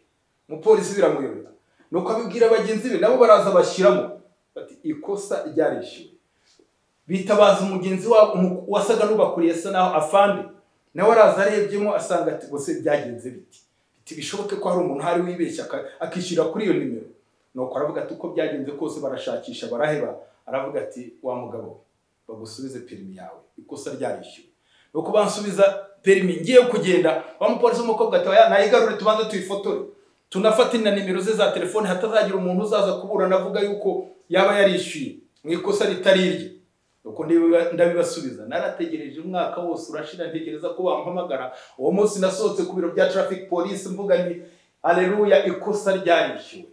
Umupolisi biramuyobera, nuko abibwira bagenzi be, nabo baraza bashyiramo bati ikosa ryarishyuwe. Bitabaza umugenzi wabo wasaga n'ubakuriye asa naho afande, nawe araza arebyemo asanga ati bose byagenze biti bishoboke ko hari umuntu hari wibeshya akishyira kuri iyo nimero. Nuko aravuga ati uko byagenze kose barashakisha baraheba. Aravuga ati wa mugabo, bagusubize perimi yawe, ikosa ryarishyuwe. Nuko bansubiza perimi, ngiye kugenda, wa mupolisi w'umukobwa ati nayigarure tubanze tuyifotore, tunafata na nimero ze za telefone, hatazagira umuntu uzaza kuburana avuga yuko yaba yarishyuye mu ikosa ritari irye. uko ndabibasubiza narategereje umwaka wose urashira ntegereza ko bampamagara. Uwo munsi nasohotse ku biro bya traffic police mvuga ni haleluya, ikosa ryarishyuwe.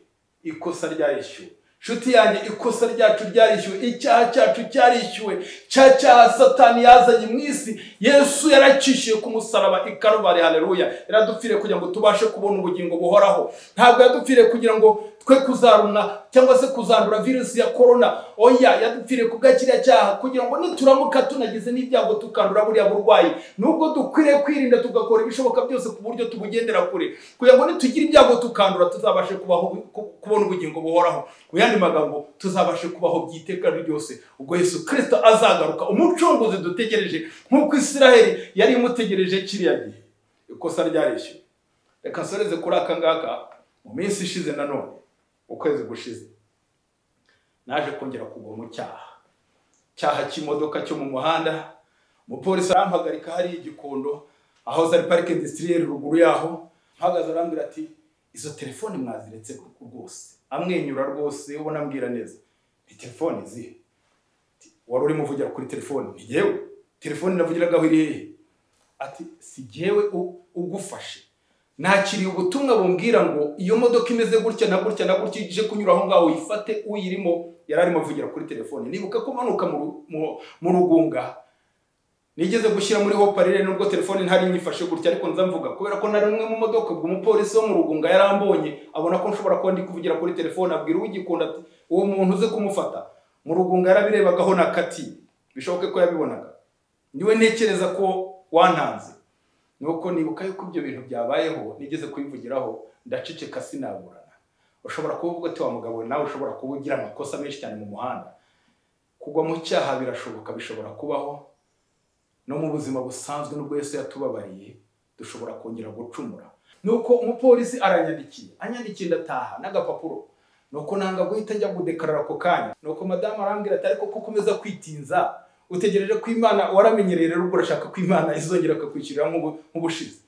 Shuti yanjye, ikosa ryacu ryarishyuwe, icyaha cyacu cyarishyuwe, cyaha Satani yazanye mu isi Yesu yaracishiye ku musaraba i Kalvari. Haleluya, yaradupfiriye kugira ngo tubashe kubona ubugingo buhoraho. Ntabwo yadupfiriye kugira ngo twe kuzarumwa cyangwa se kuzandura virusi ya corona. Oya, yadupfiriye kubwakiriya cyaha kugira ngo nituramuka tunagize n'ibyago tukandura buriya burwayi, nubwo dukwiriye kwirinda tugakora ibishoboka byose ku buryo tubugendera kure, kugira ngo nitugira ibyago tukandura tuzabashe kubona ubugingo buhoraho. Mu yandi magambo, tuzabashe kubaho byiteka ryose ubwo Yesu Kristo azagaruka, umucunguzi dutegereje nk'uko Isiraheli yari imutegereje kiriya gihe. Ikosa ryarishyuwe. Reka nsoreze kuri aka ngaka. Mu minsi ishize nanone, ukwezi gushize, naje kongera kugwa mu cyaha cy'imodoka cyo mu muhanda. Umupolisi arampagarika hari igikondo aho zari parike industrielle ruguru yaho, mpagaze arambwira ati izo telefone mwaziretse rwose, amwenyura rwose ubona ambwira neza. Ni telefone zihe? Wari urimo uvugira kuri telefone? Ni yewe telefone navugiragaho iri hehe? Ati si yewe ugufashe, nakiriye ubutumwa bumbwira ngo iyo modoka imeze gutya na gutya na gutya ije kunyura aho ngaho uyifate uyirimo. Yararimo avugira kuri telefone. Nibuka ko manuka mu Rugunga nigeze gushyira muri hoparire, nubwo telefone ntari nyifashe gutya, ariko nza mvuga kubera ko nari umwe mu modoka. Ubwo umupolisi wo mu Rugunga yarambonye, abona ko nshobora kuba ndi kuvugira kuri telefone, abwira ugikunda ati uwo muntu uze kumufata. Mu Rugunga yarabirebagaho nakati, bishoboke ko yabibonaga. Niwe ntekereza ko wantanze. Nuko nibuka yuko ibyo bintu byabayeho, nigeze kwivugiraho, ndaceceka sinaburana. Ushobora kuvuga ati wa mugabo nawe ushobora kubugira amakosa menshi cyane mu muhanda. Kugwa mu cyaha birashoboka, bishobora kubaho no mu buzima busanzwe. Nubwo Yesu yatubabariye, dushobora kongera gucumura. Nuko umupolisi anyandikiye ndataha n'agapapuro. Nuko nanga guhita njya gudekarara ako kanya. Nuko madamu arambwira ati ariko kukomeza kwitinza, utegereje ko Imana waramenyereye rero ubwo urashaka ko Imana izongera akakwishyurira nk'ubushize.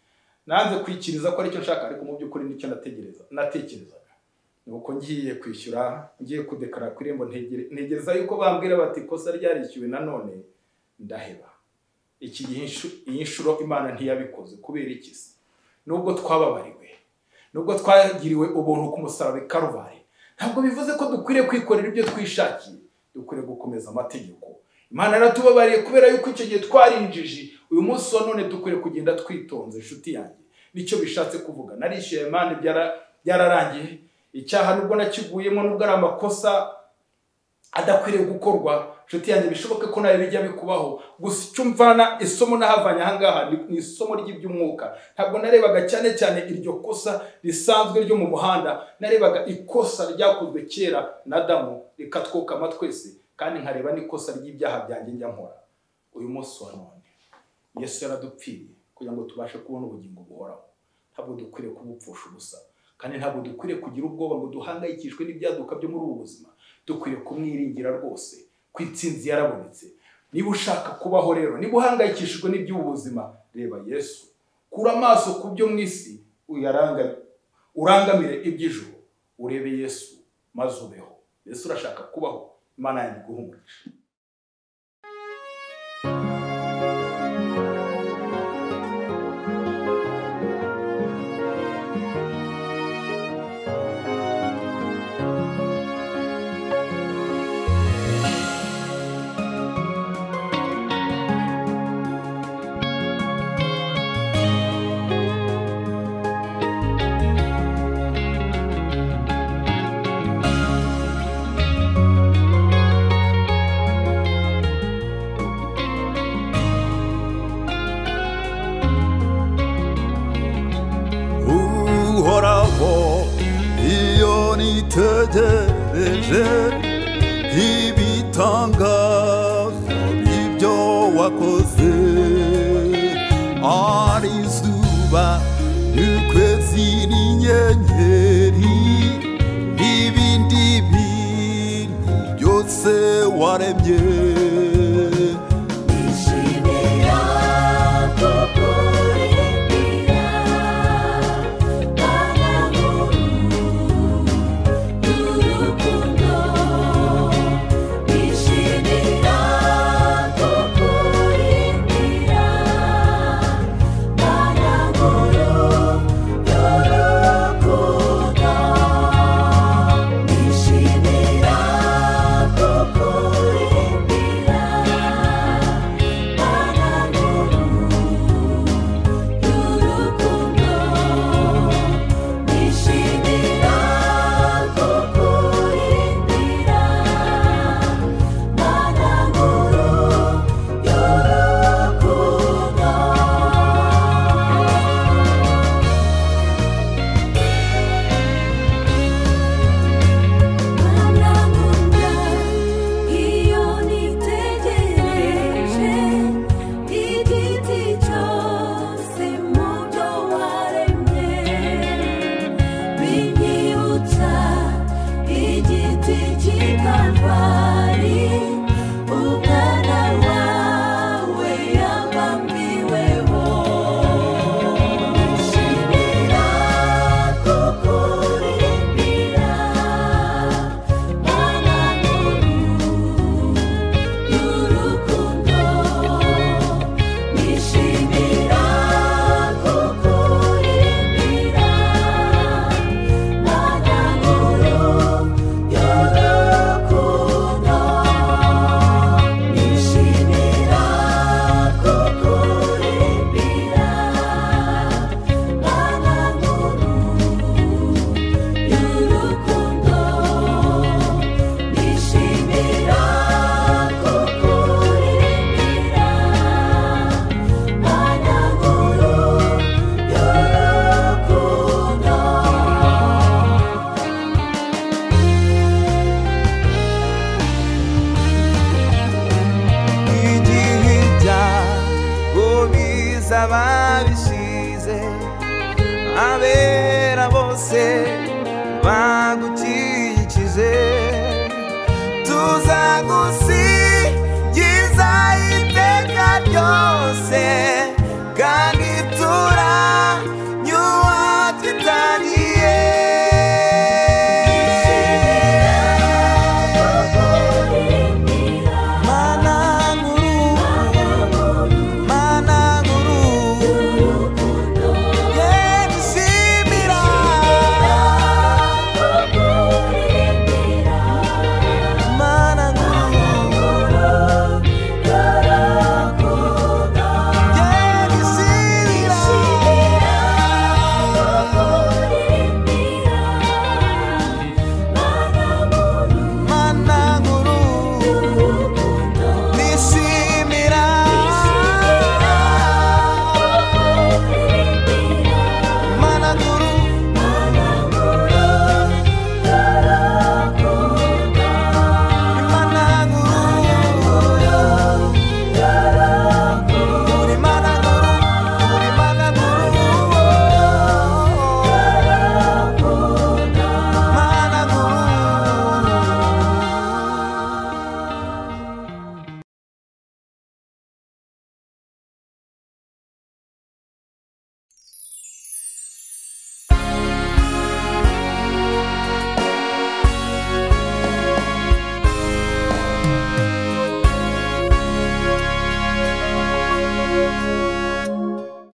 Nanze kwikiriza ko aricyo nshaka, ariko mu by'ukuri nicyo natekerezaga. Nuko ngiye kwishyura, ngiye kudekarara ku irembo, ntegereza yuko bambwira bati ikosa ryarishyuwe. Nanone ndaheba. Iki gihe iyi nshuro Imana ntiyabikoze. Kubera iki se? Nubwo twababariwe, nubwo twagiriwe ubuntu ku musaraba i Kalvari, ntabwo bivuze ko dukwiriye kwikorera ibyo twishakiye. Dukwiriye gukomeza amategeko. Imana yaratubabariye kubera yuko icyo gihe twarinjije. Uyu munsi wa none dukwiriye kugenda twitonze. Inshuti yanjye, nicyo bishatse kuvuga. Narishyuye Imana, byararangiye. Icyaha nubwo nakiguyemo, nubwo ari amakosa adakwiriye gukorwa, inshuti yanjye, bishoboke ko nawe bijya bikubaho. Gusa icyo mvana isomo nahavanye ahangaha ni isomo ry'iby'umwuka. Ntabwo narebaga cyane iryo kosa risanzwe ryo mu muhanda, narebaga ikosa ryakozwe kera na Adamu rikatwokama twese, kandi nkareba n'ikosa ry'ibyaha byanjye njya nkora. Uyu munsi wa none Yesu yaradupfiriye kugira ngo tubashe kubona ubugingo buhoraho. Ntabwo dukwiriye kubupfusha ubusa, kandi ntabwo dukwiriye kugira ubwoba ngo duhangayikishwe n'ibyaduka byo muri ubu buzima. Dukwiriye kumwiringira rwose ko intsinzi yarabonetse. Niba ushaka kubaho rero, niba uhangayikishijwe n'iby'ubu buzima, reba Yesu. Kura amaso ku byo mu isi, urangamire iby'ijuru, urebe Yesu maze ubeho. Yesu urashaka kubaho. Imana yanjye iguhumurije. Tegereje ibitangaza ibyo wakoze, ari izuba n'ukwezi n'inyenyeri n'ibindi bintu byose waremye. Ishimira babishize abera bose bagukikije tuzagusigiza iteka ryose